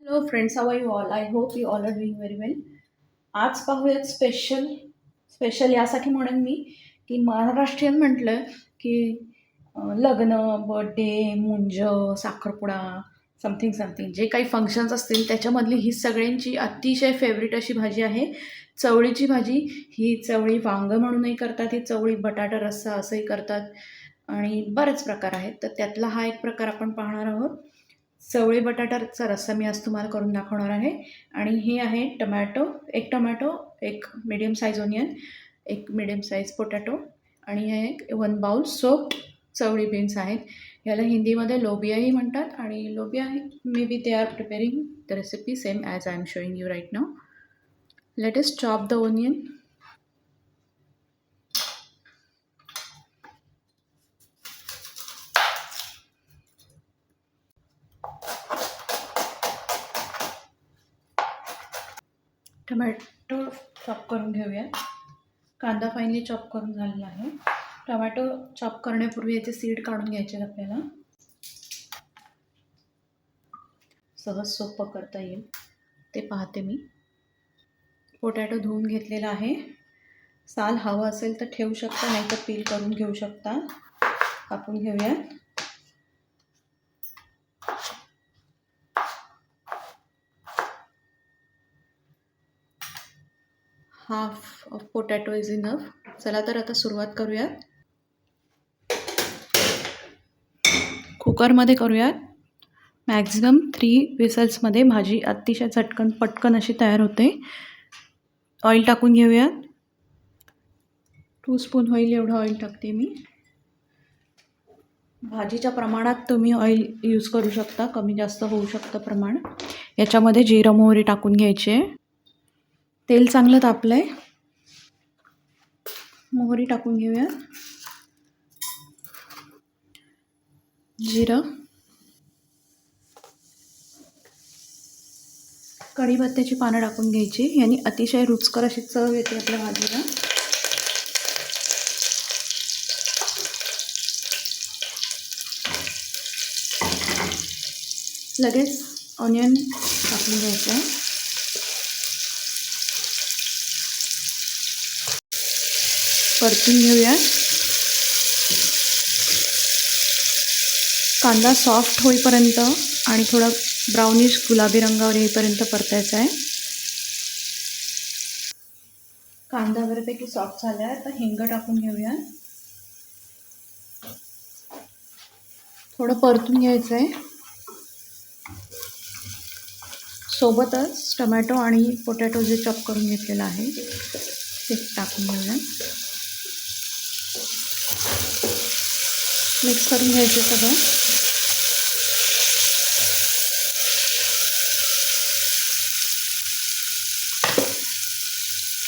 Hello friends, how are you all? I hope you all are doing very well. आज पाहूयात special यासाठी म्हणेन मी की महाराष्ट्रीयन म्हटलं की लग्न, बर्थडे, मुंज, साखरपुडा, समथिंग समथिंग जे काही फंक्शन्स असतील त्याच्यामधली ही सगळ्यांची अतिशय फेवरेट अशी भाजी आहे चवळीची भाजी. ही चवळी वांगं म्हणूनही करतात, ही चवळी बटाटा रस्सा असंही करतात आणि बरेच प्रकार आहेत. तर त्यातला हा एक प्रकार आपण पाहणार आहोत. चवळी बटाटाचा रस्सा मी आज तुम्हाला करून दाखवणार आहे. आणि हे आहे टोमॅटो, एक मीडियम साईज ऑनियन, एक मीडियम साईज पोटॅटो आणि हे एक 1 बाउल सोप्ड चवळी बीन्स आहेत. याला हिंदीमध्ये लोबियाही म्हणतात आणि lobia may be they are preparing the recipe same as I am showing you right now. Let us chop the onion. Tomato chop करून घेऊया. कांदा फाईनली चॉप करून झालेला आहे. टमॅटो चॉप करण्यापूर्वी याचे सीड काढून घ्यायचे आपल्याला. सहज सोपं करता येईल ते पाहते मी. पोटॅटो धुवून घेतलेला आहे. साल हवं असेल तर ठेवू शकता, नाही तर पील करून घेऊ शकता. कापून घेऊया. Half of potato is enough. चला तर आता सुरुवात करूयात. कुकरमध्ये करूयात. मॅक्झिमम 3 विसल्समध्ये भाजी अतिशय पटकन अशी तयार होते. ऑइल टाकून घेऊयात. 2 स्पून होईल एवढं ऑइल टाकते मी. भाजीच्या प्रमाणात तुम्ही ऑइल यूज करू शकता, कमी जास्त होऊ शकतं प्रमाण. याच्यामध्ये जिरं मोहरी टाकून घ्यायचे. तेल चांगलं तापलं आहे. मोहरी टाकून घेऊया. जिरं, कढीपत्त्याची पानं टाकून घ्यायची. याने अतिशय रुचकर अशी चव येते आपल्या भाजीला. लगेच ऑनियन टाकून घ्यायचं आहे. परतून घेऊया. कांदा सॉफ्ट होईपर्यंत आणि थोडा ब्राउनिश गुलाबी रंगावर येईपर्यंत परतायचा आहे. कांदा बऱ्यापैकी सॉफ्ट झाला आहे. आता हिंग टाकून घेऊया. थोडं परतून घ्यायचं आहे. सोबतच टमॅटो आणि पोटॅटो जे चॉप करून घेतलेलं आहे ते टाकून घेऊया. मिक्स करून घ्यायचं सगळं.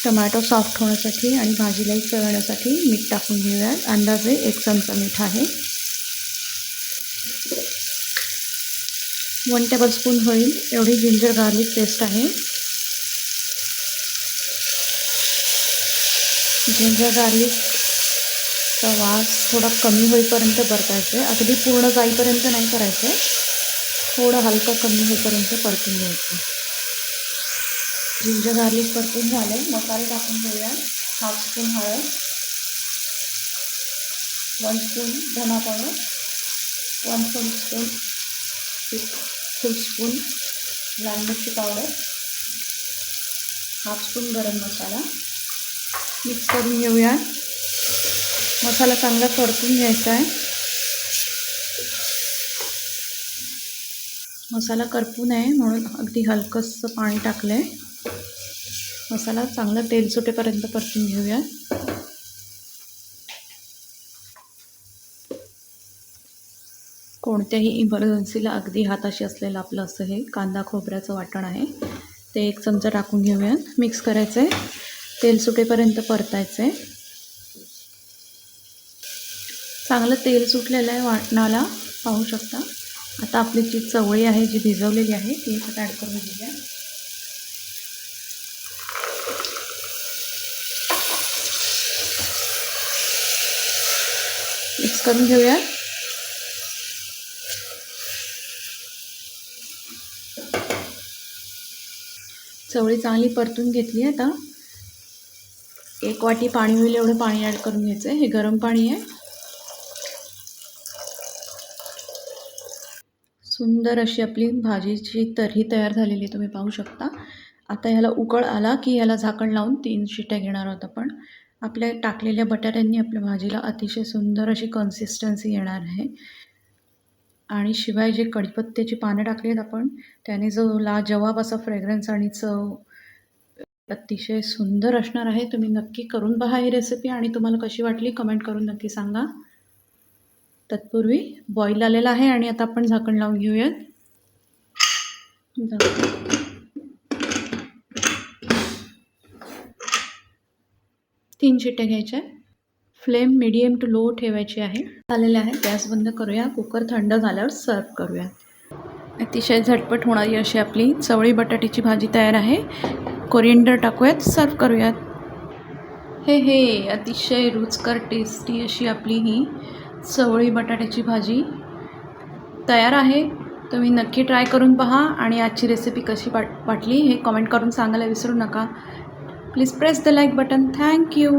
टमॅटो सॉफ्ट होण्यासाठी आणि भाजीलाही चळण्यासाठी मीठ टाकून घेऊया. अंदाजे 1 चमचा मीठ आहे. 1 टेबलस्पून होईल एवढी जिंजर गार्लिक पेस्ट आहे. जिंजर गार्लिकचा वास थोडा कमी होईपर्यंत परतायचं आहे. अगदी पूर्ण जाईपर्यंत नाही करायचं आहे. थोडं हलकं कमी होईपर्यंत परतून घ्यायचं. जिंजर गार्लिक परतून झाले. मसाले टाकून घेऊया. 1/2 स्पून हळद, 1 स्पून धना पावडर, 1 फुल स्पून लाल मिरची पावडर, 1/2 स्पून गरम मसाला. मिक्स करून घेऊया. मसाला चांगला परतून घ्यायचा आहे. मसाला करपू नये म्हणून अगदी हलकंसं पाणी टाकलं आहे. मसाला चांगला तेल सुटेपर्यंत परतून घेऊया. कोणत्याही इमर्जन्सीला अगदी हाताशी असलेलं आपलं असं हे कांदा खोबऱ्याचं वाटण आहे ते 1 चमचा टाकून घेऊया. मिक्स करायचं आहे. तेल सुटेपर्यंत परतायचं आहे. चांगलं तेल सुटलेलं आहे वाटणाला, पाहू शकता. आता आपली जी चवळी आहे जी भिजवलेली आहे ती याच्यात ॲड करून घेऊया. मिक्स करून घेऊया. चवळी चांगली परतून घेतली आहे. आता 1 वाटी पाणी होईल एवढं पाणी ॲड करून घ्यायचं आहे. हे गरम पाणी आहे. सुंदर अशी आपली भाजीची तर्री तयार झालेली आहे, तुम्ही पाहू शकता. आता ह्याला उकळ आला की ह्याला झाकण लावून 3 शिट्ट्या घेणार आहोत आपण. आपल्या टाकलेल्या बटाट्यांनी आपल्या भाजीला अतिशय सुंदर अशी कन्सिस्टन्सी येणार आहे. आणि शिवाय जे कढीपत्त्याची पानं टाकली आहेत आपण, त्याने जो लाजवाब असा फ्रेग्रन्स आणि चव अतिशय सुंदर असणार आहे. तुम्ही नक्की करून पहा ही रेसिपी आणि तुम्हाला कशी वाटली कमेंट करून नक्की सांगा. तत्पूर्वी बॉईल आलेला आहे आणि आता आपण झाकण लावून घेऊयात. 3 शिट्ट्या घ्यायच्या. फ्लेम मीडियम टू लो ठेवायची आहे. झालेले आहे. गॅस बंद करूया. कुकर थंड झाल्यावर सर्व करूया. अतिशय झटपट होणारी अशी आपली चवळी बटाट्याची भाजी तयार आहे. कोरिएंडर टाकूयात, सर्व करूयात. हे अतिशय रुचकर टेस्टी अशी आपली ही चवळी बटाट्याची भाजी तयार आहे. तुम्ही नक्की ट्राय करून पहा आणि आजची रेसिपी कशी वाटली हे कमेंट करून सांगायला विसरू नका. Please press the like button. Thank you.